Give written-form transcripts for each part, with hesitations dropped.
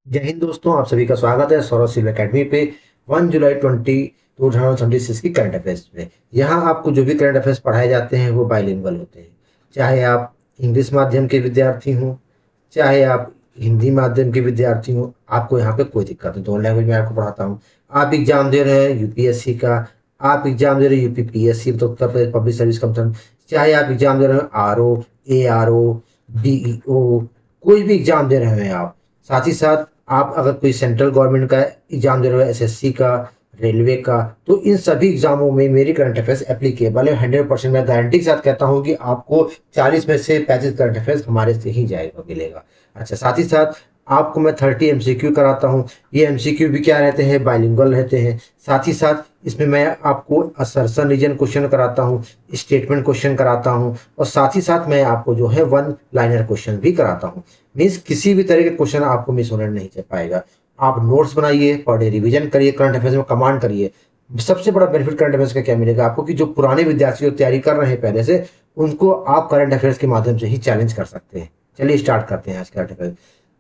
जय हिंद दोस्तों, आप सभी का स्वागत है सौरभ सिल्व एकेडमी पे। 1 जुलाई 2026 की करंट अफेयर्स पे। यहाँ आपको जो भी करंट अफेयर्स पढ़ाए जाते हैं वो बाइलिंगुअल होते हैं। चाहे आप इंग्लिश माध्यम के विद्यार्थी हों, चाहे आप हिंदी माध्यम के विद्यार्थी हों, आपको यहाँ पे कोई दिक्कत नहीं, दोनों लैंग्वेज में आपको पढ़ाता हूँ। आप एग्जाम दे रहे हैं यूपीएससी का, आप एग्जाम दे रहे हैं यूपीपीएससी तो Uttar Pradesh public service commission, चाहे आप एग्जाम दे रहे हैं आरओ, एआरओ, डीईओ, कोई भी एग्जाम दे रहे हैं आप। साथ ही साथ आप अगर कोई सेंट्रल गवर्नमेंट का एग्जाम दे रहे हो, एसएससी का, रेलवे का, तो इन सभी एग्जामों में मेरी करंट अफेयर्स एप्लीकेबल है। 100% मैं गारंटी के साथ कहता हूँ कि आपको 40 में से 35 करंट अफेयर्स हमारे से ही जाएगा मिलेगा। अच्छा, साथ ही साथ आपको मैं 30 एमसीक्यू कराता हूँ। ये एमसीक्यू भी क्या रहते हैं, बाइलिंगुअल रहते हैं। साथ ही साथ इसमें मैं आपको असर्शन रीजन क्वेश्चन कराता हूँ, स्टेटमेंट क्वेश्चन कराता हूँ, और साथ ही साथ मैं आपको जो है वन लाइनर क्वेश्चन भी कराता हूँ। मीन्स किसी भी तरह के क्वेश्चन आपको मिस होने नहीं दे पाएगा। आप नोट्स बनाइए, पर डे रिवीजन करिए, करंट अफेयर्स में कमांड करिए। सबसे बड़ा बेनिफिट करंट अफेयर्स का क्या मिलेगा आपको कि जो पुराने विद्यार्थी जो तैयारी कर रहे हैं पहले से, उनको आप करंट अफेयर्स के माध्यम से ही चैलेंज कर सकते हैं। चलिए स्टार्ट करते हैं आज करंट अफेयर्स।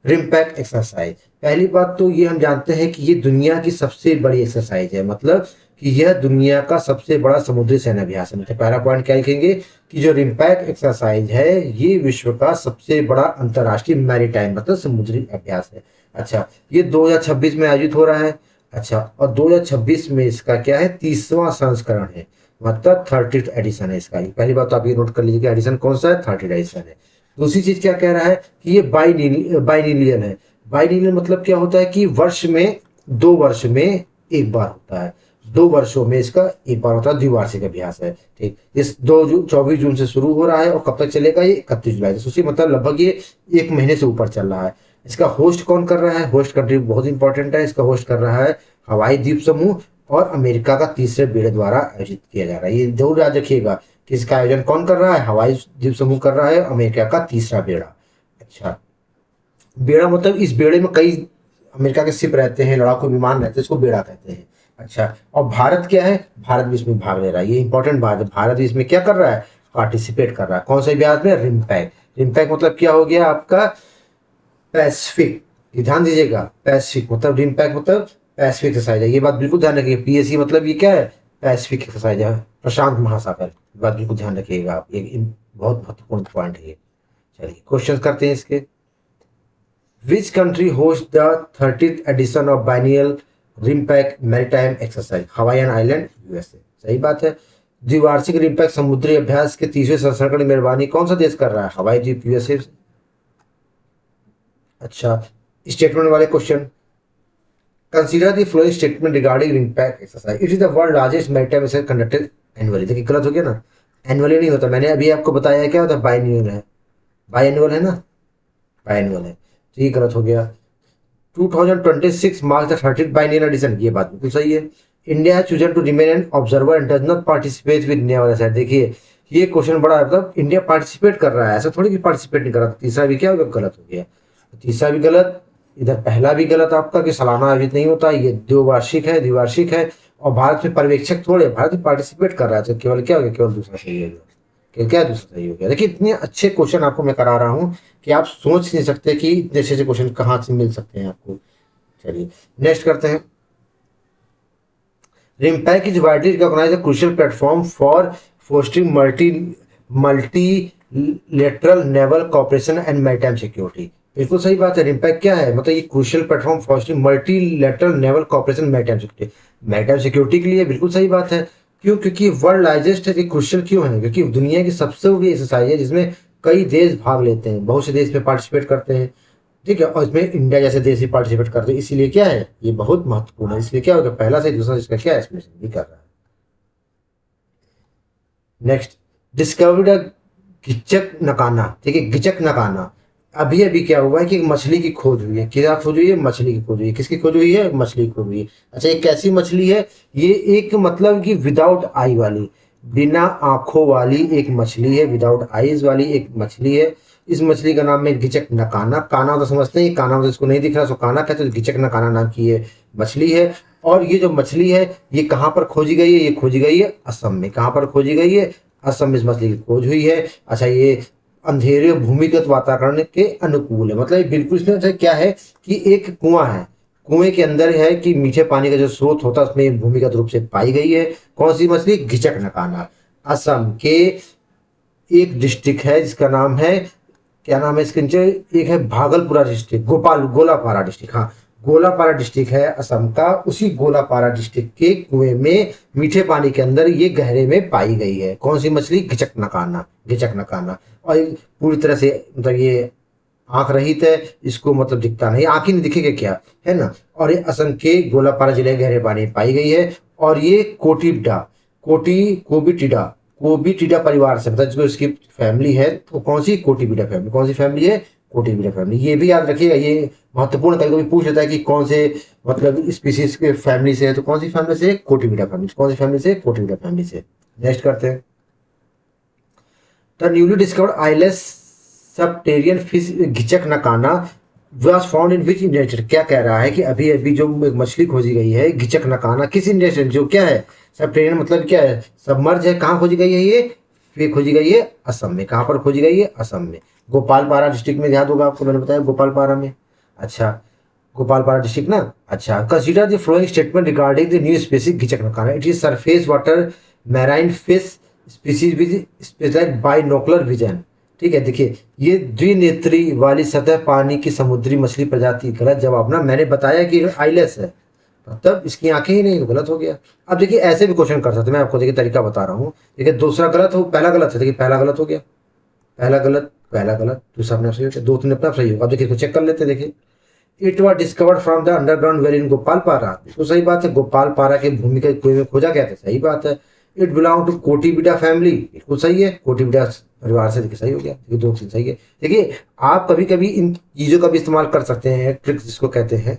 रिम्पैक्ट एक्सरसाइज। पहली बात तो ये हम जानते हैं कि ये दुनिया की सबसे बड़ी एक्सरसाइज है, मतलब कि यह दुनिया का सबसे बड़ा समुद्री सैन्य अभ्यास है। मतलब पहला पॉइंट क्या लिखेंगे कि जो रिम्पैक्ट एक्सरसाइज है ये विश्व का सबसे बड़ा अंतर्राष्ट्रीय मैरीटाइम मतलब समुद्री अभ्यास है। अच्छा, ये 2026 में आयोजित हो रहा है। अच्छा, और 2026 में इसका क्या है, 30वां संस्करण है, मतलब 30th एडिशन है इसका। पहली बात तो आप ये नोट कर लीजिए कि एडिशन कौन सा है, 30th एडिशन है। दूसरी चीज क्या कह रहा है कि ये बाइनिलियन है। बाइनिलियन मतलब क्या होता है कि वर्ष में, 2 वर्ष में एक बार होता है। 2 वर्षों में इसका एक बार होता है, द्विवार्षिक अभ्यास है। ठीक, इस 24 जून से शुरू हो रहा है और कब तक चलेगा, ये 31 जुलाई तक। सोचिए, मतलब लगभग ये 1 महीने से ऊपर चल रहा है। इसका होस्ट कौन कर रहा है, होस्ट कंट्री बहुत इंपॉर्टेंट है। इसका होस्ट कर रहा है हवाई द्वीप समूह और अमेरिका का तीसरे बेड़े द्वारा आयोजित किया जा रहा है। ये जरूर याद रखिएगा कि इसका आयोजन कौन कर रहा है, हवाई द्वीप समूह कर रहा है, अमेरिका का तीसरा बेड़ा। अच्छा, बेड़ा मतलब इस बेड़े में कई अमेरिका के शिप रहते हैं, लड़ाकू विमान रहते हैं, इसको बेड़ा कहते हैं। अच्छा, और भारत क्या है, भारत भी इसमें भाग ले रहा है। ये इंपॉर्टेंट बात है, भारत भी इसमें क्या कर रहा है, पार्टिसिपेट कर रहा है। कौन से अभ्यास में, रिम्पैक। रिम्पैक मतलब क्या हो गया आपका, पैसिफिक। ध्यान दीजिएगा, पैसिफिक मतलब रिम्पैक मतलब पैसिफिक एक्सरसाइज है। ये बात बिल्कुल ध्यान रखिए, पीएससी मतलब ये क्या है, पैसिफिक एक्सरसाइज है, प्रशांत महासागर। बात बिल्कुल ध्यान रखिएगा आप, ये बहुत महत्वपूर्ण पॉइंट है ये। चलिए क्वेश्चन करते हैं इसके। Which country hosts the 30th edition of biennial RIMPAC maritime exercise, Hawaiian island, USA. सही बात है। द्विवार्षिक रिम्पैक समुद्री अभ्यास के 30वें संस्करण की मेजबानी कौन सा देश कर रहा है, हवाई द्वीप यूएसए। अच्छा, स्टेटमेंट वाले question. Consider the flowing statement regarding RIMPAC exercise, it is the world largest maritime exercise conducted annually. देखिए गलत हो गया ना, एनुअली नहीं होता, मैंने अभी आपको बताया क्या होता है, बाइएनुअल है। बाइएनुअल है ना, बाइएनुअल है, तो ये गलत हो गया। 2026 marks the 30th biennial edition, ये बात बिल्कुल सही है। India has chosen to remain an observer and does not participate with naval aside. देखिए ये क्वेश्चन बड़ा है, मतलब इंडिया पार्टिसिपेट कर रहा है, ऐसा थोड़ी कि पार्टिसिपेट नहीं कर रहा। तीसरा भी क्या हो गया, गलत हो गया। तीसरा भी गलत, इधर पहला भी गलत आपका कि सालाना आयोजित नहीं होता, ये द्विवार्षिक है, द्विवार्षिक है। और भारत में पर्यवेक्षक थोड़े, भारत में पार्टिसिपेट कर रहा है, तो केवल क्या हो गया, केवल दूसरा सही है। क्या दूसरा सही हो गया। देखिए इतने अच्छे क्वेश्चन आपको मैं करा रहा हूँ कि आप सोच नहीं सकते कि इतने अच्छे क्वेश्चन कहाँ से मिल सकते हैं आपको। चलिए नेक्स्ट करते हैं। RIMPAC is widely recognise crucial platform for fostering multilateral naval cooperation and maritime security. बिल्कुल सही बात है। रिम्पैक क्या है, मतलब ये crucial platform fostering multilateral naval cooperation maritime security, maritime security के लिए बिल्कुल सही बात है। क्यों, क्योंकि वर्ल्ड लार्जेस्ट है। क्रूशियल क्यों है, क्योंकि दुनिया की सबसे बड़ी एक्सरसाइज है जिसमें कई देश भाग लेते हैं, बहुत से देश में पार्टिसिपेट करते हैं। ठीक है, और इसमें इंडिया जैसे देश भी पार्टिसिपेट करते हैं, इसीलिए क्या है, ये बहुत महत्वपूर्ण है। इसलिए क्या होगा, पहला से दूसरा इसका क्या एक्सप्लेनेशन भी कर रहा है। Next, discovery Gichak Nakana. ठीक है, गिचक नकाना। अभी अभी क्या हुआ है कि एक मछली की खोज हुई है। क्या खोज हुई है, मछली की खोज हुई है। किसकी खोज हुई है, मछली की खोज हुई है। अच्छा, ये कैसी मछली है, ये एक मतलब कि विदाउट आई वाली, बिना आंखों वाली एक मछली है, विदाउट आईज वाली एक मछली है। इस मछली का नाम है गिचक नकाना। काना तो समझते हैं, काना तो इसको नहीं दिख रहा, सो काना कहते हैं। गिचक नकाना नाम की ये मछली है। और ये जो मछली है ये कहाँ पर खोजी गई है, ये खोजी गई है असम में। कहाँ पर खोजी गई है, असम में इस मछली की खोज हुई है। अच्छा, ये अंधेरे भूमिगत वातावरण के अनुकूल है। मतलब ये बिल्कुल इसमें से क्या है कि एक कुआं है, कुएं के अंदर है कि मीठे पानी का जो स्रोत होता है उसमें भूमिगत रूप से पाई गई है। कौन सी मछली? घिचक नकाना। असम के एक डिस्ट्रिक्ट है जिसका नाम है, क्या नाम है इसके नीचे, एक है भागलपुरा डिस्ट्रिक्ट, गोलापारा डिस्ट्रिक्ट, हाँ गोलापारा डिस्ट्रिक्ट है असम का। उसी गोलापारा डिस्ट्रिक्ट के कुएं में मीठे पानी के अंदर ये गहरे में पाई गई है। कौन सी मछली? घिचक नकाना, घिचक नकाना। और ये पूरी तरह से मतलब ये आंख रहित है, इसको मतलब दिखता नहीं, आंख ही नहीं दिखेगा क्या, है ना। और ये असम के गोलापारा जिले के गहरे पानी में पाई गई है। और ये कोटिबडा, कोबिटिडा, कोबिटिडा परिवार से, मतलब जो इसकी फैमिली है तो कौन सी? कोटिबिडा फैमिली। कौन सी फैमिली है? कोटिबिडा फैमिली। ये भी याद रखिएगा, ये महत्वपूर्ण, कभी कभी पूछ लेता है कि कौन से मतलब स्पीसीज के फैमिली से है, तो कौन सी फैमिली से? कोटिबिडा फैमिली। कौन सी फैमिली से? कोटिबिडा फैमिली से। नेक्स्ट करते हैं। The newly discovered eyeless subterranean fish Ghichak Nakana was found in which industry? क्या कह रहा है कि अभी अभी जो एक मछली खोजी गई है घिचक नकाना, किस इंडस्ट्री, जो क्या है सबटेरियन, मतलब क्या है? सबमर्ज है। कहाँ खोजी गई है ये खोजी गई है असम में। कहाँ पर खोजी गई है? असम में, गोपालपारा डिस्ट्रिक्ट में। याद होगा आपको, मैंने बताया गोपालपारा में। अच्छा, गोपालपारा डिस्ट्रिक्ट ना। अच्छा, consider the flowing statement regarding the new species Ghichak Nakana. It is surface water marine fish species with specialised binocular vision. ठीक है, देखिए ये द्विनेत्री वाली सतह पानी की समुद्री मछली प्रजाति। गलत जवाब ना, मैंने बताया कि आइलेस है, तब इसकी आंखें ही नहीं, तो गलत हो गया। अब देखिए ऐसे भी क्वेश्चन कर सकते हैं, मैं आपको देखिए तरीका बता रहा हूँ। देखिए दूसरा गलत हो, पहला गलत है, देखिए पहला गलत हो गया, पहला गलत, पहला गलत, दूसरा अपने आप सही हो गया, दो तीन अपने आप सही होगा। अब देखिए इसको चेक कर लेते हैं। देखिए it was discovered from the underground well in Gopalpara, तो सही बात है, गोपालपारा के भूमि के कुएं में खोजा गया था, सही बात है। इट बिलोंग टू कोटिबिडा फैमिली, बिल्कुल सही है, कोटिबिडा परिवार से, देखिए सही हो गया, ये दो चीज सही है। देखिए आप कभी कभी इन चीजों का भी इस्तेमाल कर सकते हैं, ट्रिक्स जिसको कहते हैं,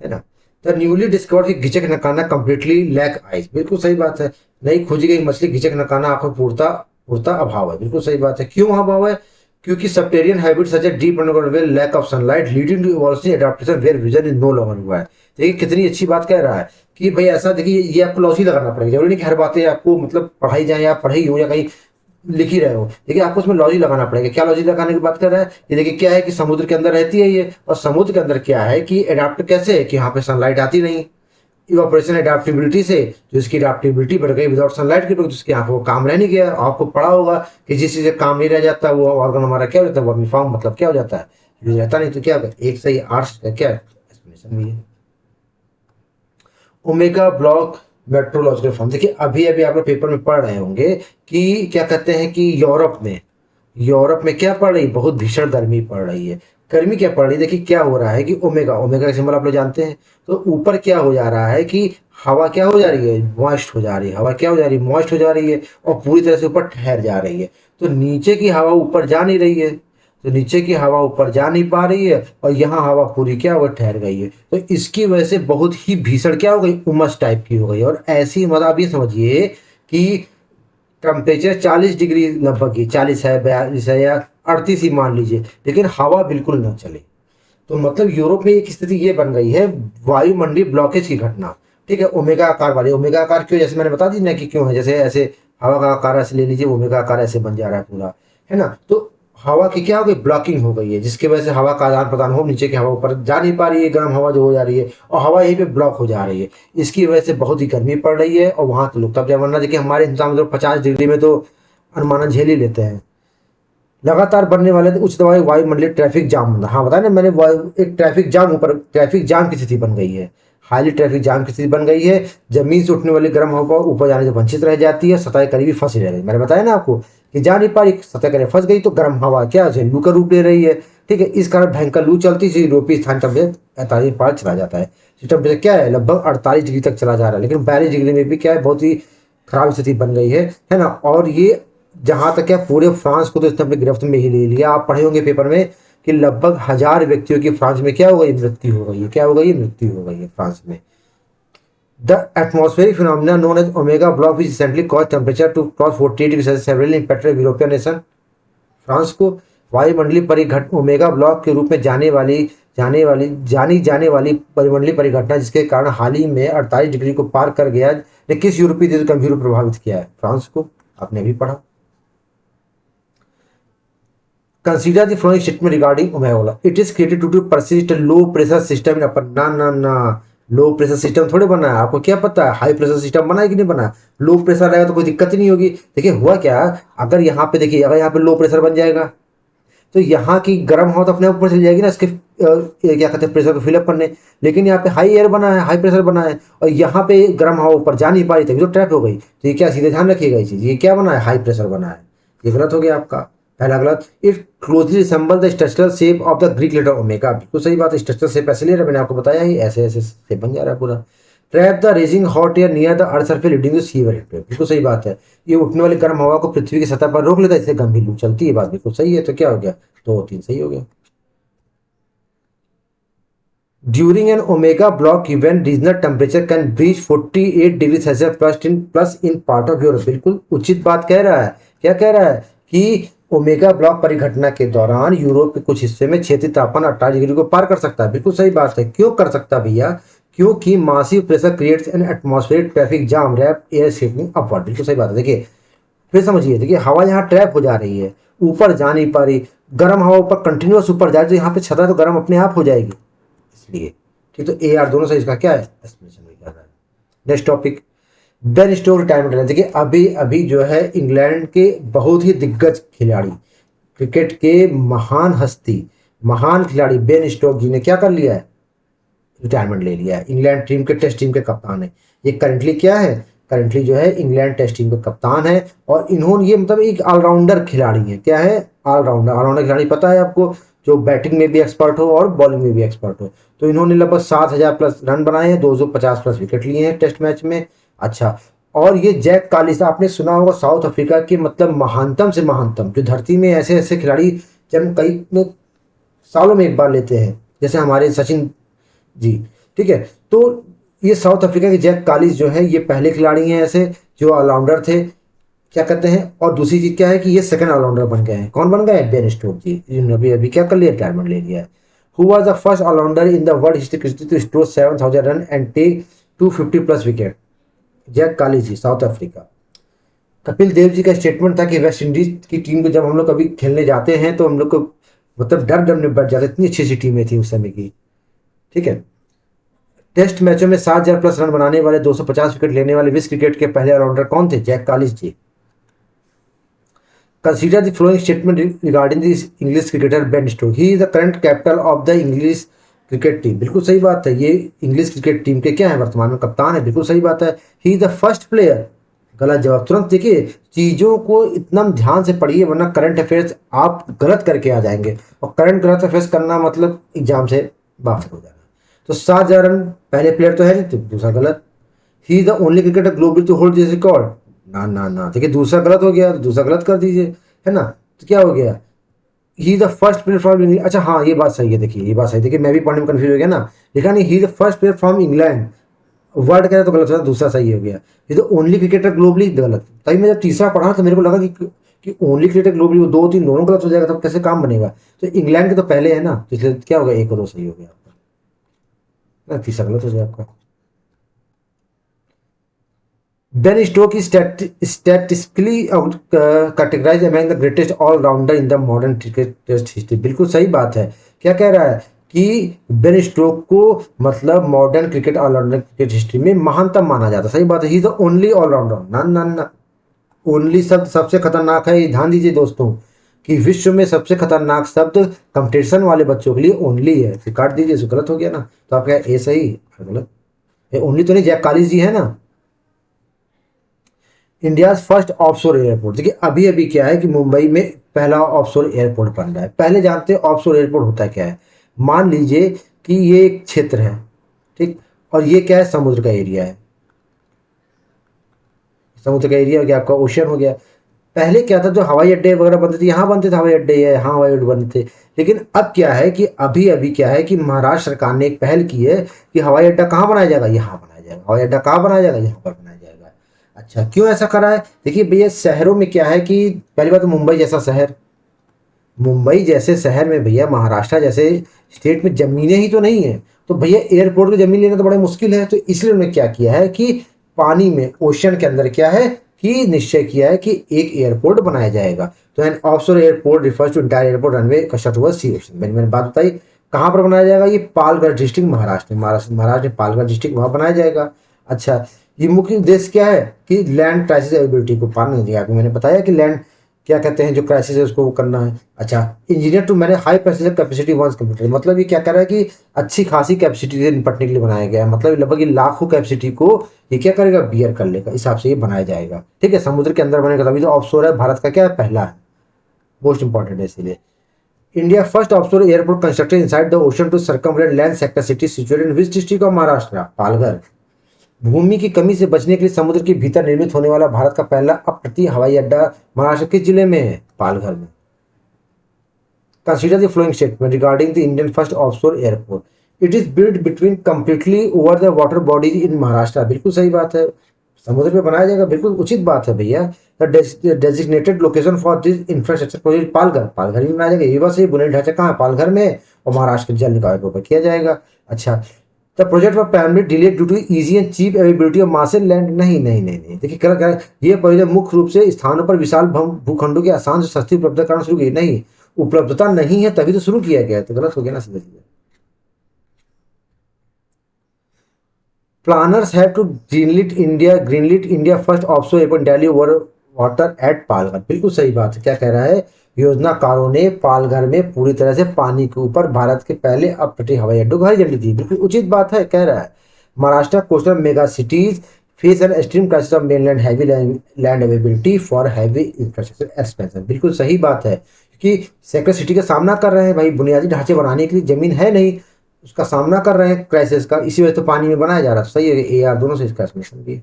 है ना। The newly discovered Ghichak Nakana completely lack eyes, बिल्कुल सही बात है, नई खोजी गई मछली घिचक नकाना आंखों पूर्ता पूर्ता अभाव है, बिल्कुल सही बात है। क्यों अभाव है? क्योंकि subterranean habit such a deep underground well, lack of sunlight leading to evolutionary adaptation where vision is no longer हुआ है। देखिए कितनी अच्छी बात कह रहा है कि भाई ऐसा, देखिए ये आपको लॉजिक लगाना पड़ेगा, जरूरी नहीं कि हर बातें आपको मतलब पढ़ाई जाए या पढ़ाई हो या कहीं लिख ही रहे हो। देखिए आपको उसमें लॉजिक लगाना पड़ेगा। क्या लॉजिक लगाने की बात कर रहा है? ये देखिए क्या है कि समुद्र के अंदर रहती है ये, और समुद्र के अंदर क्या है कि एडाप्ट कैसे है कि यहाँ पे सनलाइट आती नहीं, इवापोरेशन एडाप्टेबिलिटी से जो इसकी एडाप्टेबिलिटी बढ़ गई विदाउट सनलाइट की, तो उसकी आंखों को काम रह नहीं गया। आपको पढ़ा होगा कि जिस चीज से काम नहीं रह जाता वो ऑर्गन हमारा क्या हो जाता है? वर्मी फॉर्म, मतलब क्या हो जाता है? यूज रहता नहीं, तो क्या होगा? एक सही आर्ट्स का क्या एक्सप्लेनेशन भी है। ओमेगा ब्लॉक मेट्रोलॉजिकल फॉर्म, देखिए अभी अभी आप लोग पेपर में पढ़ रहे होंगे कि क्या कहते हैं कि यूरोप में क्या पड़ रही? बहुत भीषण गर्मी पड़ रही है। गर्मी क्या पड़ रही है? देखिए क्या हो रहा है कि ओमेगा, ओमेगा का सिंबल आप लोग जानते हैं, तो ऊपर क्या हो जा रहा है कि हवा क्या हो जा रही है? मॉइस्ट हो जा रही है। हवा क्या हो जा रही है? मॉइस्ट हो जा रही है, और पूरी तरह से ऊपर ठहर जा रही है। तो नीचे की हवा ऊपर जा नहीं रही है, तो नीचे की हवा ऊपर जा नहीं पा रही है, और यहाँ हवा पूरी क्या हो ठहर गई है। तो इसकी वजह से बहुत ही भीषण क्या हो गई? उमस टाइप की हो गई। और ऐसी मतलब आप ये समझिए कि टेम्परेचर 40 डिग्री लगभग ही, 40 है, 42 है, या 38 ही मान लीजिए, लेकिन हवा बिल्कुल ना चले। तो मतलब यूरोप में एक स्थिति ये बन गई है, वायुमंडलीय ब्लॉकेज की घटना। ठीक है, ओमेगा आकार वाली, ओमेगा आकार क्यों? जैसे मैंने बता दी ना कि क्यों है, जैसे ऐसे हवा का आकार ऐसे ले लीजिए, ओमेगा आकार ऐसे बन जा रहा है पूरा, है ना। तो हवा की क्या हो गई? ब्लॉकिंग हो गई है, जिसकी वजह से हवा का आदान प्रदान हो, नीचे की हवा ऊपर जा नहीं पा रही है, गर्म हवा जो हो जा रही है, और हवा यहीं पे ब्लॉक हो जा रही है। इसकी वजह से बहुत ही गर्मी पड़ रही है, और वहां के लोग तब, वरना देखिए हमारे हिंदुस्तान में तो 50 डिग्री में तो अनुमानन झेल ही लेते हैं। लगातार बढ़ने वाले उच्च दबाव वायुमंडलीय ट्रैफिक जाम होना, हाँ बताया ना मैंने, एक ट्रैफिक जाम, ऊपर ट्रैफिक जाम की स्थिति बन गई है, हाईली ट्रैफिक जाम की स्थिति बन गई है। जमीन से उठने वाली गर्म हवा ऊपर जाने से वंचित रह जाती है, सतह करीबी फंसी रह गई। मैंने बताया ना आपको कि जा नहीं पा रही, सतह करीब फंस गई, तो गर्म हवा क्या है? लू का रूप ले रही है। ठीक है, इस कारण भयंकर लू चलती है, यूरोपीय स्थान टेम्परेचर 45 पार चला जाता है। टेम्परेचर क्या है? लगभग 48 डिग्री तक चला जा रहा है, लेकिन 42 डिग्री में भी क्या है? बहुत ही खराब स्थिति बन गई है ना। और ये जहां तक है पूरे फ्रांस को तो इसने अपने गिरफ्त में ही ले लिया। आप पढ़े होंगे पेपर में कि लगभग 1000 व्यक्तियों की फ्रांस में क्या हो गई? मृत्यु हो गई है। क्या हो गई? मृत्यु हो गई है फ्रांस में। The atmospheric phenomena known as omega block which recently cause temperature to cross 48 degree Celsius severely impacted European nation. France को वायुमंडलीय परिघटना ओमेगा ब्लॉक के रूप में जानी जाने वाली वायुमंडलीय परिघटना, जिसके कारण हाल ही में 48 डिग्री को पार कर गया, ने किस यूरोपीय देश को गंभीर रूप प्रभावित किया है? फ्रांस को। आपने भी पढ़ा। Consider the flowing statement regarding omega. It is created to persist low pressure system in upper. ना ना ना, लो प्रेशर सिस्टम थोड़े बना है, आपको क्या पता है हाई प्रेशर सिस्टम बना है कि नहीं बना। लो प्रेशर रहेगा तो कोई दिक्कत ही नहीं होगी। देखिए हुआ क्या, अगर यहाँ पे देखिए, अगर यहाँ पे लो प्रेशर बन जाएगा तो यहाँ की गर्म हवा तो अपने ऊपर चली जाएगी ना इसके क्या कहते हैं प्रेशर को फिलअप करने। लेकिन यहाँ पे हाई एयर बना है, हाई प्रेशर बना है, और यहाँ पे गर्म हवा ऊपर जा नहीं पा रही थी तो ट्रैप हो गई। तो ये क्या, सीधे ध्यान रखिएगा ये चीज़, ये क्या बना है, हाई प्रेशर बना है। ये गलत हो गया आपका, पहला गलत। It closely resemble the structural shape of the Greek letter omega. बिल्कुल सही बात है, स्ट्रक्चरल शेप ऐसे ले रहा है, मैंने आपको बताया ही, ऐसे ऐसे शेप बन जा रहा है पूरा। Trap the rising hot air near the earth surface leading to sea wave. बिल्कुल सही बात है, ये उठने वाली गर्म हवा को पृथ्वी की सतह पर रोक लेता है, इससे गंभीर लू चलती है। बात बिल्कुल सही है, तो क्या हो गया, 2-3 सही हो गया। During an omega block event regional temperature can breach 48 degree Celsius plus in part of Europe. बिल्कुल उचित बात कह रहा है। क्या कह रहा है कि ओमेगा ब्लॉक परिघटना के दौरान यूरोप के कुछ हिस्से में क्षेत्रीय तापमान 28 डिग्री को पार कर सकता है। बिल्कुल सही बात है। क्यों कर सकता है भैया, क्योंकि massive pressure creates an atmospheric traffic jam wrap air shaking upward. बिल्कुल सही बात है। देखिए फिर समझिए, देखिए हवा यहाँ ट्रैप हो जा रही है, ऊपर जा नहीं पा रही, गर्म हवा ऊपर कंटिन्यूस ऊपर जा रही, तो यहाँ पे छतरा तो गर्म अपने आप हो जाएगी इसलिए। ठीक, तो ए आर दोनों से इसका क्या है, एक्सप्लेनेशन कर रहा है। Next topic, Ben Stokes retirement. देखिए अभी अभी जो है इंग्लैंड के बहुत ही दिग्गज खिलाड़ी, क्रिकेट के महान हस्ती, महान खिलाड़ी बेन स्टोक्स जी ने क्या कर लिया है, रिटायरमेंट ले लिया है। इंग्लैंड टीम के टेस्ट टीम के कप्तान है ये करंटली। क्या है, करंटली जो है इंग्लैंड टेस्ट टीम के कप्तान है, और इन्होंने ये मतलब एक ऑलराउंडर खिलाड़ी है। क्या है, ऑलराउंडर। ऑलराउंडर खिलाड़ी पता है आपको, जो बैटिंग में भी एक्सपर्ट हो और बॉलिंग में भी एक्सपर्ट हो। तो इन्होंने लगभग 7,000 प्लस रन बनाए हैं, 250 प्लस विकेट लिए हैं टेस्ट मैच में। अच्छा, और ये जैक कालिस, आपने सुना होगा, साउथ अफ्रीका के मतलब महानतम से महानतम, जो धरती में ऐसे ऐसे खिलाड़ी जब कई सालों में एक बार लेते हैं, जैसे हमारे सचिन जी। ठीक है, तो ये साउथ अफ्रीका के जैक कालिस जो है, ये पहले खिलाड़ी हैं ऐसे जो ऑलराउंडर थे, क्या कहते हैं। और दूसरी चीज क्या है कि ये सेकंड ऑलराउंडर बन गए हैं। कौन बन गए, बेन स्टोक्स जी, जिन्होंने अभी अभी क्या कर लिया, रिटायरमेंट ले लिया है। Who was the first all-rounder in the world history to score 7,000 run and take 250 plus wicket, Jack Kallis ji, South Africa. Kapil Dev ji का स्टेटमेंट था कि वेस्ट इंडीज की टीम को जब हम लोग कभी खेलने जाते हैं तो हम लोग को मतलब डर डर में बैठ जाते, इतनी अच्छी अच्छी टीमें थी उस समय की। ठीक है, टेस्ट मैचों में 7,000 प्लस रन बनाने वाले, 250 विकेट लेने वाले विश्व क्रिकेट के पहले ऑलराउंडर कौन थे, Jack Kallis ji. Consider the flowing statement regarding this English cricketer Ben Stokes. He is the current captain of the English cricket team. बिल्कुल सही बात है, ये इंग्लिश क्रिकेट टीम के क्या है, वर्तमान में कप्तान है। बिल्कुल सही बात है। He is the first player, गलत जवाब। तुरंत देखिए, चीजों को इतना ध्यान से पढ़िए वरना करंट अफेयर्स आप गलत करके आ जाएंगे, और करंट गलत अफेयर्स करना मतलब एग्जाम से बाहर हो जाना। तो 7,000 रन पहले प्लेयर तो है नहीं, तो दूसरा गलत। He is the only cricketer globally to hold this record. ना ना ना, देखिए दूसरा गलत हो गया, तो दूसरा गलत कर दीजिए, है ना। तो क्या हो गया, he the first player from England. अच्छा हाँ, ये बात सही है, देखिए ये बात सही, देखिए मैं भी पढ़ने में कंफ्यूज हो गया ना, लिखा नहीं he the first player from England, word कह रहा तो गलत हो, दूसरा सही हो गया। ये तो ओनली क्रिकेटर ग्लोबली, गलत। तभी मैं जब तीसरा पढ़ा तो मेरे को लगा कि ओनली क्रिकेटर ग्लोबली, वो 2-3 दोनों गलत हो जाएगा, तब कैसे काम बनेगा। तो इंग्लैंड के तो पहले है ना, तो इसलिए क्या होगा, 1 और 2 सही हो गया आपका, तीसरा गलत हो जाएगा आपका। Ben Stokes is statistically categorized among the greatest all-rounder in the modern cricket test history। बिल्कुल सही बात है। क्या कह रहा है कि बेन स्टोक को मतलब modern cricket allrounder cricket history में महानतम माना जाता है। सही बात है, he is the only allrounder. ना ना ना, ओनली शब्द सबसे खतरनाक है, ये ध्यान दीजिए दोस्तों, कि विश्व में सबसे खतरनाक शब्द कंपटीशन वाले बच्चों के लिए ओनली है। फिर काट दीजिए, तो गलत हो गया ना, तो आप क्या ए सही गलत, ओनली तो नहीं, जैक कालिस जी है ना। India first offshore airport. देखिए अभी अभी क्या है कि मुंबई में पहला ऑफशोर एयरपोर्ट बन रहा है। पहले जानते हैं ऑफशोर एयरपोर्ट होता है क्या है। मान लीजिए कि ये एक क्षेत्र है, ठीक, और ये क्या है, समुद्र का एरिया है। समुद्र का एरिया हो गया आपका, ओशन हो गया। पहले क्या था, जो हवाई अड्डे वगैरह बनते थे, यहाँ बनते थे हवाई अड्डे, यहाँ हवाई अड्डे बनते थे। लेकिन अब क्या है कि अभी अभी क्या है कि महाराष्ट्र सरकार ने एक पहल की है कि हवाई अड्डा कहाँ बनाया जाएगा, यहाँ बनाया जाएगा। हवाई अड्डा कहाँ बनाया जाएगा, यहाँ पर बनाया जाएगा। अच्छा, क्यों ऐसा करा है, देखिए भैया शहरों में क्या है कि पहली बात तो मुंबई जैसा शहर, मुंबई जैसे शहर में भैया, महाराष्ट्र जैसे स्टेट में जमीनें ही तो नहीं है, तो भैया एयरपोर्ट की जमीन लेना तो बड़ा मुश्किल है। तो इसलिए उन्होंने क्या किया है कि पानी में, ओशन के अंदर क्या है की निश्चय किया है कि एक एयरपोर्ट बनाया जाएगा। तो an offshore airport refers to entire airport runway construct हुआ सी ओशन। मैंने बात बताई कहाँ पर बनाया जाएगा, ये पालघर डिस्ट्रिक्ट महाराष्ट्र में, महाराष्ट्र में पालघर डिस्ट्रिक्ट वहाँ बनाया जाएगा। अच्छा, ये मुख्य उद्देश्य क्या है कि लैंड क्राइसिस एबिलिटी को पार नहीं दिया। मैंने बताया कि लैंड क्या कहते हैं जो क्राइसिस है उसको करना है। अच्छा, engineer to manage high passenger capacity once computer, मतलब ये क्या कर रहा है कि अच्छी खासी कैपेसिटी से निपटने के लिए बनाया गया है, मतलब लगभग ये लाखों कैपेसिटी को ये क्या करेगा, बियर कर लेगा, हिसाब से ये बनाया जाएगा। ठीक है, समुद्र के अंदर बनेगा तभी तो ऑफशोर है, भारत का क्या है, पहला है, मोस्ट इंपॉर्टेंट है इसीलिए। India first offshore airport constructed inside the ocean to circumvent land sector city situated in which district of Maharashtra, Palghar. भूमि की कमी से बचने के लिए समुद्र के भीतर निर्मित होने वाला भारत का पहला अप्रति हवाई अड्डा महाराष्ट्र के जिले में है, पालघर में। Consider the flowing statement regarding the Indian first offshore airport, it is built between completely over the water bodies in Maharashtra, बिल्कुल सही बात है, समुद्र पे बनाया जाएगा, बिल्कुल उचित बात है भैया। The designated location for this infrastructure project Palghar, Palghar में बनाया जाएगा, ये बात सही, बुनियादी ढांचा कहाँ है, पालघर में, और महाराष्ट्र के जल निकाय के ऊपर किया जाएगा। अच्छा, the project of primary delayed due to easy and cheap availability of massive land, नहीं नहीं नहीं नहीं, देखिए क्या ये प्रोजेक्ट मुख्य रूप से स्थानों पर विशाल भूखंडों के आसान से सस्ती उपलब्धता कारण शुरू की, नहीं, उपलब्धता नहीं है तभी तो शुरू किया गया है, तो गलत हो गया ना सीधे सीधे। Planners have to greenlit India first offshore airport Delhi over water at Palghar, बिल्कुल सही बात है। क्या कह रहा है, योजनाकारों ने पालघर में पूरी तरह से पानी के ऊपर भारत के पहले अपतटीय हवाई अड्डे को हरी झंडी दी, बिल्कुल उचित बात है। कह रहा है Maharashtra coastal mega cities face an extreme crisis of mainland heavy land availability for heavy infrastructure expansion, बिल्कुल सही बात है, क्योंकि सेक्टर सिटी का सामना कर रहे हैं भाई, बुनियादी ढांचे बनाने के लिए जमीन है नहीं, उसका सामना कर रहे हैं क्राइसिस का, इसी वजह से तो पानी में बनाया जा रहा है। सही है, ए आर दोनों से इसका एक्सप्लेनेशन दिए।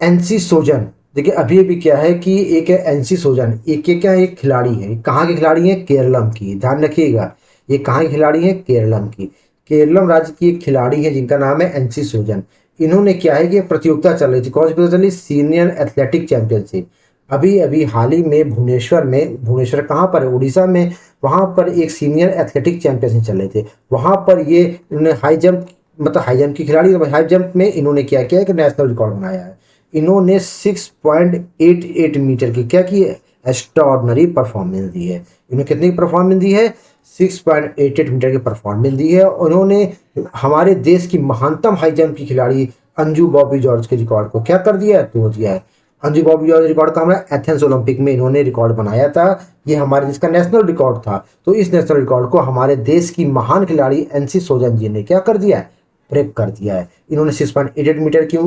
एनसी सोजन, देखिए अभी अभी क्या है कि एक है एनसी सोजन, एक क्या है, एक खिलाड़ी है, कहाँ के खिलाड़ी है, केरलम की, ध्यान रखिएगा, ये कहाँ के खिलाड़ी है, केरलम की, केरलम राज्य की एक खिलाड़ी है जिनका नाम है एनसी सोजन। इन्होंने क्या है कि प्रतियोगिता चल रही थी, कौन सी प्रतियोगिता चल रही, सीनियर एथलेटिक चैंपियनशिप, अभी अभी हाल ही में भुवनेश्वर में, भुवनेश्वर कहाँ पर है, उड़ीसा में, वहाँ पर एक सीनियर एथलेटिक चैंपियनशिप चल रहे थे, वहाँ पर ये इन्होंने हाई जंप, मतलब हाई जंप की खिलाड़ी, हाई जंप में इन्होंने क्या किया है कि नेशनल रिकॉर्ड बनाया है, इन्होंने 6.88 मीटर की क्या की है, एक्स्ट्राऑर्डिनरी परफॉर्मेंस दी है। इन्होंने कितनी परफॉर्मेंस दी है, 6.88 मीटर की परफॉर्मेंस दी है, उन्होंने हमारे देश की महानतम हाई जंप की खिलाड़ी अंजू बॉबी जॉर्ज के रिकॉर्ड को क्या कर दिया है, तोड़ दिया है। अंजू बॉबी जॉर्ज रिकॉर्ड का हमारा एथेंस ओलंपिक में इन्होंने रिकॉर्ड बनाया था, ये हमारे देश का नेशनल रिकॉर्ड था, तो इस नेशनल रिकॉर्ड को हमारे देश की महान खिलाड़ी एनसी सोजन जी ने क्या कर दिया है, ब्रेक कर दिया है। इन्होंने 6.88 मीटर की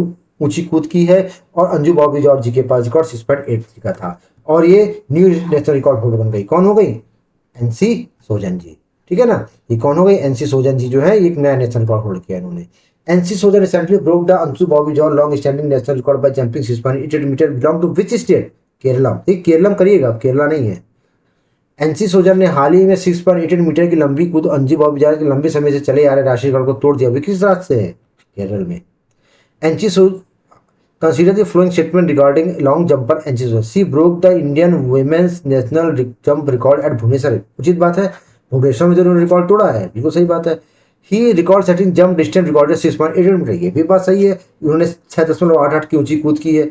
ऊंची कूद की है, और अंजू बॉबी जॉर्ज जी के पास रिकॉर्ड 6.83 का था, और ये न्यू नेशनल रिकॉर्ड होल्डर बन गई, कौन हो गई, एनसी सोजन जी, ठीक है ना, ये कौन हो गई, एनसी सोजन जी जो है एक नया नेशनल रिकॉर्ड होल्ड किया इन्होंने। NC Sojan recently broke the Anshu Bobby George long standing national record by jumping 6.88 metre, belong to which state, Kerala, ठीक, केरलम करिएगा, केरला नहीं है। एनसी सोजन ने हाल ही में 6.88 मीटर की लंबी कूद अंजू बॉबी जॉर्ज के लंबे समय से चले आ रहे राष्ट्रीय रिकॉर्ड को तोड़ दिया, वे किस राज्य से है, केरल में। NC consider the following statement regarding long jumper NC Sojan. She broke the Indian women's national jump record at Bhubaneswar, उचित बात है, भुवनेश्वर में जो उन्होंने रिकॉर्ड तोड़ा है, बिल्कुल सही बात है। ही record setting jump distance record 6.88 metre, ये भी बात सही है, उन्होंने 6.88 की ऊंची कूद की है।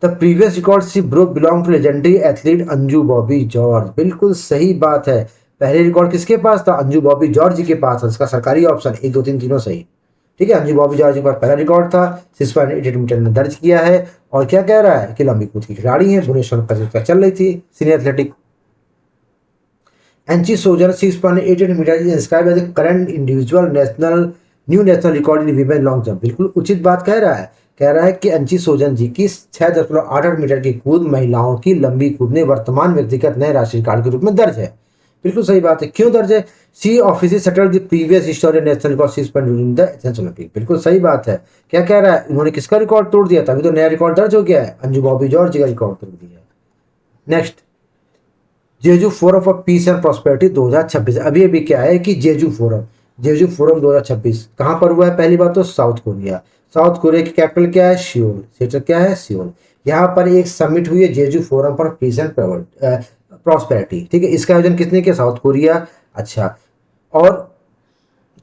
The previous record she broke belong to legendary athlete Anju Bobby George, बिल्कुल सही बात है, पहले रिकॉर्ड किसके पास था, अंजू बॉबी जॉर्ज जी के पास था, इसका सरकारी ऑप्शन 1 2 3 तीनों सही, ठीक है। अंजू बॉबी जॉर्ज के पास पहला रिकॉर्ड था, 6.88 मीटर ने दर्ज किया है, और क्या कह रहा है कि लंबी कूद की खिलाड़ी है, भुवनेश्वर प्रतियोगिता चल रही थी senior athletic. NC Sojan 6.88 metre is inscribe as a current individual new national record in women long jump, बिल्कुल उचित बात कह रहा है, कह रहा है कि एनसी सोजन जी की 6.88 मीटर की कूद महिलाओं की लंबी कूद में वर्तमान व्यक्तिगत नए राष्ट्रीय रिकॉर्ड के रूप में दर्ज है, बिल्कुल सही बात है। क्यों दर्ज है, she officially settled the previous historian national record 6.2 in the Athens Olympic, बिल्कुल सही बात है। क्या कह रहा है, उन्होंने किसका रिकॉर्ड तोड़ दिया, तभी तो नया रिकॉर्ड दर्ज हो गया है, अंजू बॉबी जॉर्ज का रिकॉर्ड तोड़ दिया है। Next, Jeju forum for peace and prosperity 2026, अभी अभी क्या है कि जेजू फोरम 2026 कहाँ पर हुआ है, पहली बात तो साउथ कोरिया, साउथ कोरिया की कैपिटल क्या है, सियोल, सेंटर क्या है, सियोल। यहाँ पर एक समिट हुई है Jeju forum for peace and prosperity, ठीक है, इसका आयोजन किसने किया, साउथ कोरिया। अच्छा, और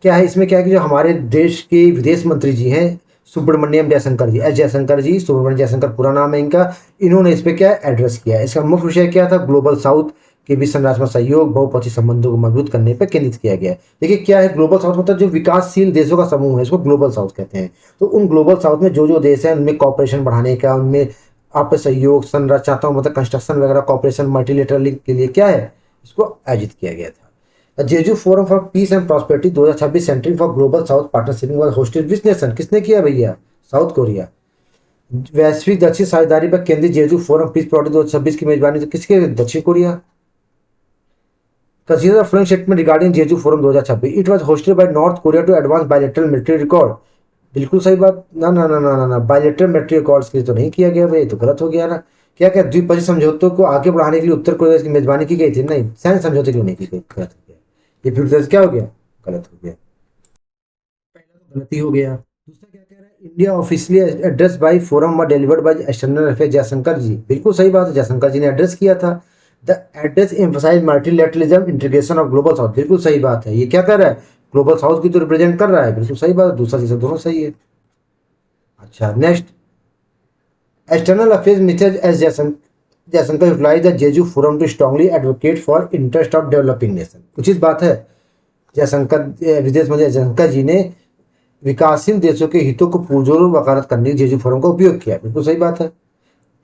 क्या है इसमें, क्या है कि जो हमारे देश के विदेश मंत्री जी हैं सुब्रमण्यम जयशंकर जी, एस जयशंकर जी, सुब्रमण्यम जयशंकर पूरा नाम है इनका। इन्होंने इस पे क्या एड्रेस किया है। इसका मुख्य विषय क्या था, ग्लोबल साउथ के बीच संरचनात्मक सहयोग, बहुपक्षीय संबंधों को मजबूत करने पर केंद्रित किया गया है। देखिए क्या है ग्लोबल साउथ, मतलब जो विकासशील देशों का समूह है, इसको ग्लोबल साउथ कहते हैं। तो उन ग्लोबल साउथ में जो जो देश है उनमें कॉपरेशन बढ़ाने का, उनमें आपस सहयोग, संरचनात्मक मतलब कंस्ट्रक्शन वगैरह कॉपरेशन, मल्टीलेटरल के लिए क्या है, इसको आयोजित किया गया था। Jeju forum for peace and prosperity 2026 centring for global south partnership was hosted which nation, किसने किया भैया, साउथ कोरिया। वैश्विक दक्षिण साझेदारी पर केंद्रीय जेजू फोरम पीस प्रोजेक्ट 2026 की मेजबानी तो किसके, दक्षिण Korea. Consider the following statement regarding Jeju forum 2026, it was hosted by North Korea to advance bilateral military record. बिल्कुल सही बात, ना ना ना ना ना ना, बायलैटरल मिलिट्री रिकॉर्ड्स के लिए तो नहीं किया गया भाई, तो गलत हो गया ना। क्या क्या द्विपक्षीय समझौतों को आगे बढ़ाने के लिए उत्तर कोरिया की मेजबानी की गई थी, नहीं सैन्य समझौते के लिए नहीं की गई, गलत हो गया। ये फिर क्या हो गया, गलत हो गया, पहला तो गलती हो गया। दूसरा क्या कह रहा है, India officially address by forum व delivered by external affair Jaishankar ji, बिल्कुल सही बात है, जयशंकर जी ने एड्रेस किया था। The address emphasise multilateralism integration of global south, बिल्कुल सही बात है। ये क्या कर रहा है, ग्लोबल साउथ की तो रिप्रेजेंट कर रहा है, बिल्कुल सही बात है, दूसरा तीसरा दोनों सही है। अच्छा next, external affairs minister S Jaishankar utilise the Jeju forum to strongly advocate for interest of developing nation, उचित बात है। जयशंकर विदेश मंत्री जयशंकर जी ने विकासशील देशों के हितों को पुरजोर वकालत करने के जेजू फोरम का उपयोग किया, बिल्कुल सही बात है।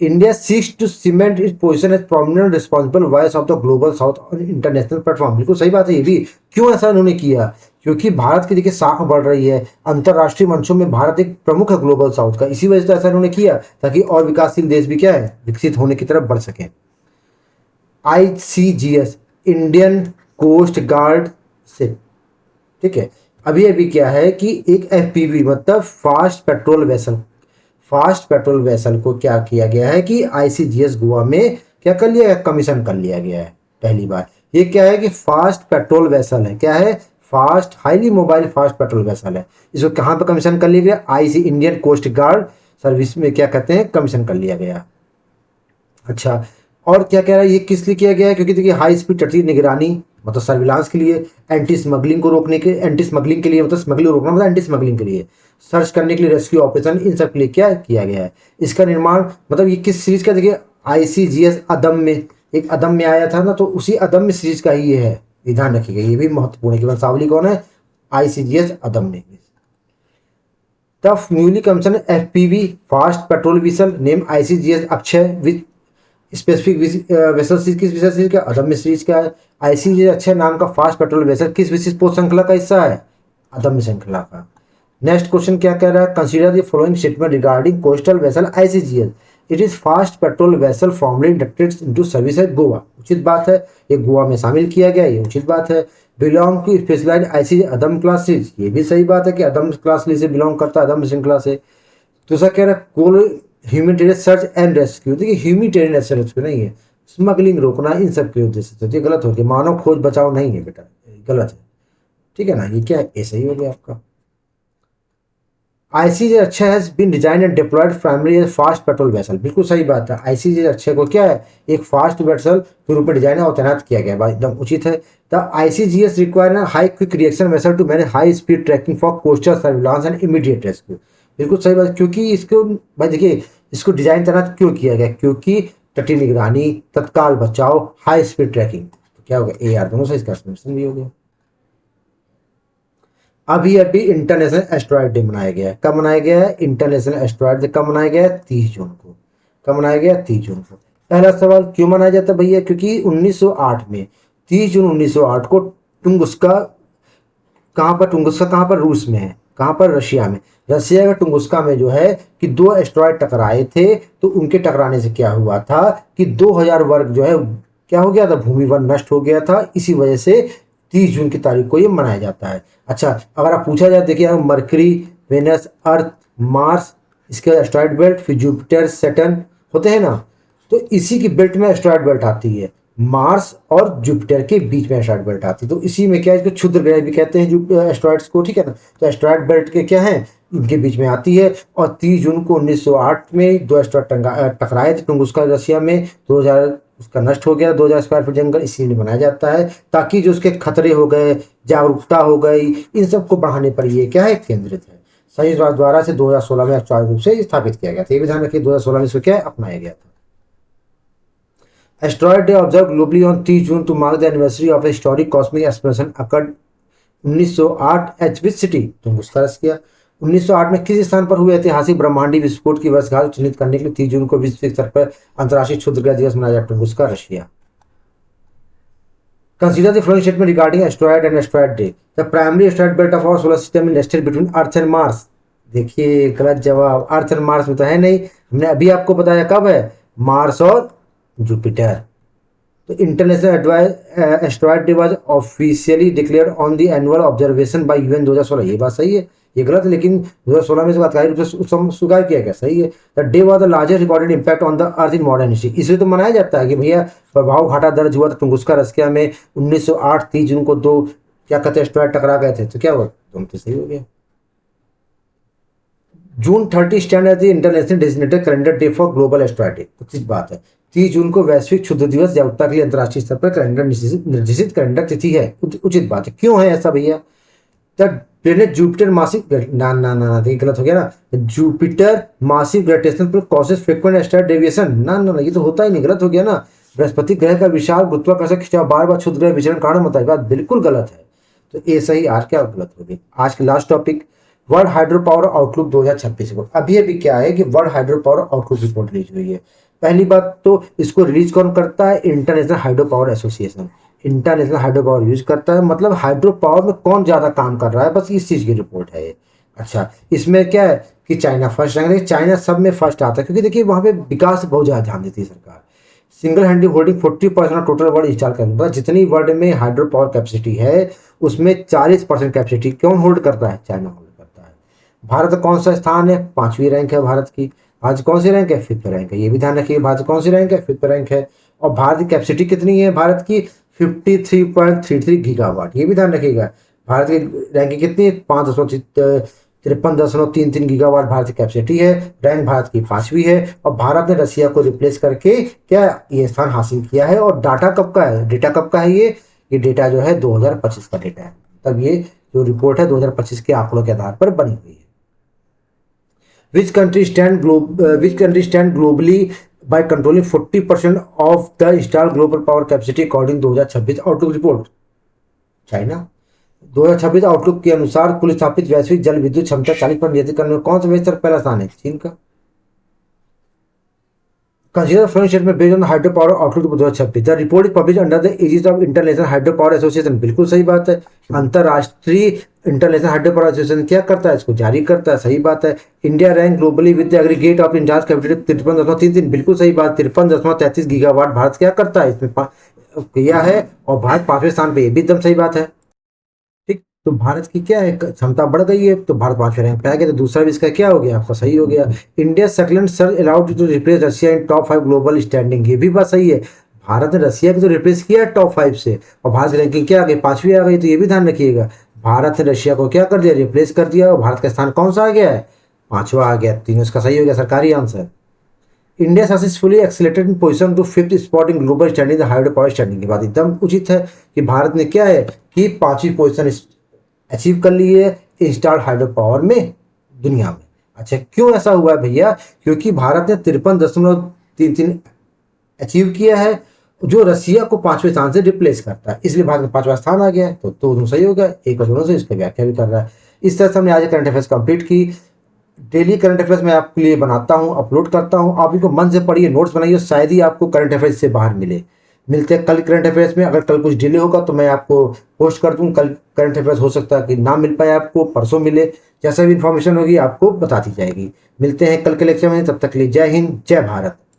India seeks to cement its position as prominent responsible voice of the global south on international platform, बिल्कुल सही बात है ये भी। क्यों ऐसा उन्होंने किया, क्योंकि भारत की देखिए साख बढ़ रही है, अंतर्राष्ट्रीय मंचों में भारत एक प्रमुख है ग्लोबल साउथ का, इसी वजह से ऐसा उन्होंने किया ताकि और विकासशील देश भी क्या है, विकसित होने की तरफ बढ़ सके। ICGS, इंडियन कोस्ट गार्ड से, ठीक है। अभी अभी क्या है कि एक FPV मतलब fast patrol vessel, fast patrol vessel को क्या किया गया है कि ICGS गोवा में क्या कर लिया है, कमीशन कर लिया गया है पहली बार। ये क्या है कि फास्ट पेट्रोल वेसल है, क्या है, fast highly mobile fast patrol vessel है। इसको कहाँ पे कमीशन कर लिया गया, इंडियन कोस्ट गार्ड सर्विस में क्या कहते हैं, कमीशन कर लिया गया। अच्छा, और क्या कह रहा है, ये किस लिए किया गया है, क्योंकि देखिए हाई स्पीड तटीय निगरानी मतलब सर्विलांस के लिए, एंटी स्मगलिंग को रोकने के, एंटी स्मगलिंग के लिए मतलब स्मगलिंग रोकना मतलब एंटी स्मगलिंग के लिए, सर्च करने के लिए, रेस्क्यू ऑपरेशन, इन सब के लिए क्या किया गया है। इसका निर्माण मतलब ये किस सीरीज का, देखिए ICGS अदम में, एक अदम में आया था ना, तो उसी अदम में सीरीज का ही ये है, ये ध्यान रखिएगा, ये भी महत्वपूर्ण है कि वंशावली कौन है, ICGS अदम में। The newly commissioned FPV fast patrol vessel named ICGS Akshay with specific vessel series, किस विशेष सीरीज का, अदम्य सीरीज का है। ICGS अक्षय नाम का फास्ट पेट्रोल वेसल किस विशेष पोत श्रृंखला का हिस्सा है, अदम्य श्रृंखला का। नेक्स्ट क्वेश्चन क्या कह रहा है, consider the following statement regarding coastal vessel ICGS, it is fast patrol vessel formally inducted into service eight Goa, उचित बात है, ये गोवा में शामिल किया गया, ये उचित बात है। Belong to specialised ICGS Adam class series, ये भी सही बात है कि अदम क्लास से बिलोंग करता है, अदम श्रृंखला से। दूसरा कह रहा है कोल ह्यूमैनिटेरियन सर्च एंड रेस्क्यू, देखिए ह्यूमैनिटेरियन रेस्क्यू नहीं है, स्मगलिंग रोकना इन सब के उद्देश्य से, तो ये गलत हो गया, मानव खोज बचाव नहीं है बेटा, गलत है, ठीक है ना, ये क्या है, ऐसा ही हो गया आपका। ICGS Akshay has been design and deployed primary as fast patrol vessel, बिल्कुल सही बात है, ICGS अक्षय को क्या है, एक फास्ट वेसल के रूप में डिजाइन और तैनात किया गया है, एकदम उचित है। The ICGS require high quick reaction vessel to manage high speed tracking for coastal surveillance and immediate rescue, बिल्कुल सही बात, क्योंकि इसको भाई देखिए इसको डिजाइन तैनात क्यों किया गया, क्योंकि तटीय निगरानी, तत्काल बचाव, हाई स्पीड ट्रैकिंग, तो क्या होगा AR दोनों से इसका समेशन भी हो गया। अभी अभी इंटरनेशनल एस्ट्रॉयड डे मनाया गया है, कब मनाया गया है, इंटरनेशनल एस्ट्रॉयड डे कब मनाया गया है, 30 जून को, कब मनाया गया, 30 जून को। पहला सवाल क्यों मनाया जाता है भैया, क्योंकि 1908 में 30 जून 1908 को टुंगुस्का, कहाँ पर टुंगुस्का, कहाँ पर, रूस में है, कहाँ पर, रशिया में, रशिया के टुंगुस्का में जो है कि 2 एस्ट्रॉयड टकराए थे, तो उनके टकराने से क्या हुआ था कि 2000 वर्ग जो है क्या हो गया था, भूमिवन नष्ट हो गया था, इसी वजह से 30 जून की तारीख को ये मनाया जाता है। अच्छा, अगर आप पूछा जाए, देखिए मरकरी, वेनस, अर्थ, मार्स, इसके एस्ट्रॉयड बेल्ट, फिर जुपिटर, सैटर्न होते हैं ना, तो इसी की बेल्ट में एस्ट्रॉयड बेल्ट आती है, मार्स और जुपिटर के बीच में एस्ट्रॉयड बेल्ट आती है, तो इसी में क्या है, इसको क्षुद्र ग्रह भी कहते हैं एस्ट्रॉयड्स को, ठीक है ना, तो एस्ट्रॉयड बेल्ट के क्या है, इनके बीच में आती है। और 30 जून को 1908 में 2 एस्ट्रॉयड टकराए थे टुंगुस्का रशिया में, 2000 उसका नष्ट हो गया, 2000 स्क्वायर फीट जंगल इसीलिए बनाया जाता है, ताकि जो उसके खतरे हो गए, जागरूकता हो गई, इन सब को बढ़ाने पर ये क्या है, केंद्रित है। संयुक्त राष्ट्र द्वारा से 2016 में औपचारिक रूप से स्थापित किया गया था। ये भी ध्यान रखिए 2016 में इसको क्या अपनाया गया था। Asteroid day observe globally on 30 June to mark the anniversary of historic cosmic explosion occurred 1908 H which city, tunguska रस किया। 1908 में किस स्थान पर हुए ऐतिहासिक ब्रह्मांडीय विस्फोट की वर्षगांठ चिन्हित करने के लिए 30 जून को विश्व स्तर पर अंतर्राष्ट्रीय क्षुद्रग्रह दिवस मनाया जाता है, tunguska Russia. Consider the following statement regarding asteroid and asteroid day. The primary asteroid belt of our solar system is nested between Earth and Mars. देखिए गलत जवाब, अर्थ एंड मार्स में तो है नहीं, हमने अभी आपको बताया कब है, मार्स और जुपिटर। तो international asteroid day was officially declared on the annual observation bye UN 2016, ये बात सही है, ये गलत है लेकिन 2016 में इसको आधिकारिक रूप से स्वीकार किया गया, सही है। The day was the largest recorded impact on the earth in modern history, इसलिए तो मनाया जाता है कि भैया प्रभाव घाटा दर्ज हुआ था tunguska रस्किया में 1908 30 जून को दो क्या कहते हैं एस्ट्रॉयड टकरा गए थे, तो क्या हुआ, तुम तो सही हो गया। June 30 stand as the international designated calendar day for global asteroid day, उचित बात है। 30 जून को वैश्विक क्षुद्र दिवस जागरूकता के लिए अंतर्राष्ट्रीय स्तर पर कैलेंडर निर्देशित कैलेंडर तिथि है, उचित बात है। क्यों है ऐसा भैया, द प्लेनेट जुपिटर मासिव ना ना ना ना, ये गलत हो गया ना, Jupiter massive gravitational pull causes frequent asteroid deviation, ना ना ना ये तो होता ही नहीं, गलत हो गया ना। बृहस्पति ग्रह का विशाल गुरुत्वाकर्षण खिंचाव बार बार क्षुद्र ग्रह विचरण कारण होता है, बात बिल्कुल गलत है। तो ये सही आर क्या गलत हो गई। आज की last topic world hydro power outlook 2026 report. अभी अभी क्या है कि world hydro power outlook report release हुई है। पहली बात तो इसको रिलीज कौन करता है, international hydro power association, international hydro power use करता है, मतलब हाइड्रो पावर में कौन ज्यादा काम कर रहा है, बस इस चीज की रिपोर्ट है ये। अच्छा, इसमें क्या है कि चाइना फर्स्ट रैंक, चाइना सब में फर्स्ट आता है क्योंकि देखिए वहां पे विकास बहुत ज्यादा ध्यान देती है सरकार। Single हैंडली holding 40% of total world install करने, मतलब जितनी वर्ल्ड में हाइड्रो पावर कैपेसिटी है उसमें 40% कैपेसिटी कौन होल्ड करता है, चाइना होल्ड करता है। भारत कौन सा स्थान है, 5वीं रैंक है भारत की। आज कौन सी रैंक है, 5th रैंक है, ये भी ध्यान रखिए भारत कौन सी रैंक है, 5th रैंक है। और भारत की कैपेसिटी कितनी है भारत की, 53.33 गीगावाट, ये भी ध्यान रखिएगा। भारत की रैंकिंग कितनी है, 5.53 गीगावाट भारत की कैपेसिटी है। रैंक भारत की 5वीं है और भारत ने रसिया को रिप्लेस करके क्या ये स्थान हासिल किया है। और डाटा कब का है, डेटा कब का है, ये डेटा जो है 2025 का डेटा है, तब ये जो रिपोर्ट है 2025 के आंकड़ों के आधार पर बनी हुई है। Which country stand globally by controlling 40% of the installed global power capacity according 2026 outlook report, China. 2026 outlook के अनुसार कुल स्थापित वैश्विक जल विद्युत क्षमता 40% नियंत्रित करने में कौन सा देश पहला स्थान है, चीन का। Consider following statement based on the hydro power outlook 2026. The report is published under the aegis of International Hydro Power Association. बिल्कुल सही बात है, अंतरराष्ट्रीय इंटरनेशनल हाइड्रो पावर एसोसिएशन क्या करता है, इसको जारी करता है, सही बात है। India rank globally with the aggregate of in charge capacity 53.33, बिल्कुल सही बात, 53.33 गीगावाट भारत क्या करता है, इसमें किया है और भारत 5वें स्थान पे, ये भी एकदम सही बात है। ठीक, तो भारत की क्या है क्षमता बढ़ गई है, तो भारत 5वें रैंक पे आ गया। तो दूसरा भी इसका क्या हो गया, आपका सही हो गया। India second search allowed to replace Russia in top 5 global standing, ये भी बात सही है। भारत ने रशिया को तो रिप्लेस किया टॉप 5 से और भारत की रैंकिंग क्या आ गई, 5वीं आ गई। तो ये भी ध्यान रखिएगा, भारत ने रशिया को क्या कर दिया, रिप्लेस कर दिया और भारत का स्थान कौन सा आ गया है, 5वां आ गया। तीनों इसका सही हो गया, सरकारी answer. India successfully accelerated in position to 5th spot in global standing the hydro power standing, की बात एकदम उचित है कि भारत ने क्या है कि 5वीं पोजीशन अचीव कर ली है इंस्टॉल्ड हाइड्रो पावर में दुनिया में। अच्छा, क्यों ऐसा हुआ है भैया, क्योंकि भारत ने 53.33 अचीव किया है जो रसिया को 5वें स्थान से रिप्लेस करता है, इसलिए भारत में 5वां स्थान आ गया है। तो दोनों सही हो गया, एक और दोनों से इसकी व्याख्या भी कर रहा है। इस तरह से हमने आज करंट अफेयर्स कंप्लीट की। डेली करंट अफेयर्स मैं आपके लिए बनाता हूँ, अपलोड करता हूँ, आप इनको मन से पढ़िए, नोट्स बनाइए, शायद ही आपको करंट अफेयर्स से बाहर मिले। मिलते हैं कल करंट अफेयर्स में। अगर कल कुछ डिले होगा तो मैं आपको पोस्ट कर दूँ, कल करंट अफेयर्स हो सकता है कि ना मिल पाए आपको, परसों मिले, जैसा भी इन्फॉर्मेशन होगी आपको बता दी जाएगी। मिलते हैं कल के लेक्चर में, तब तक के लिए जय हिंद जय भारत।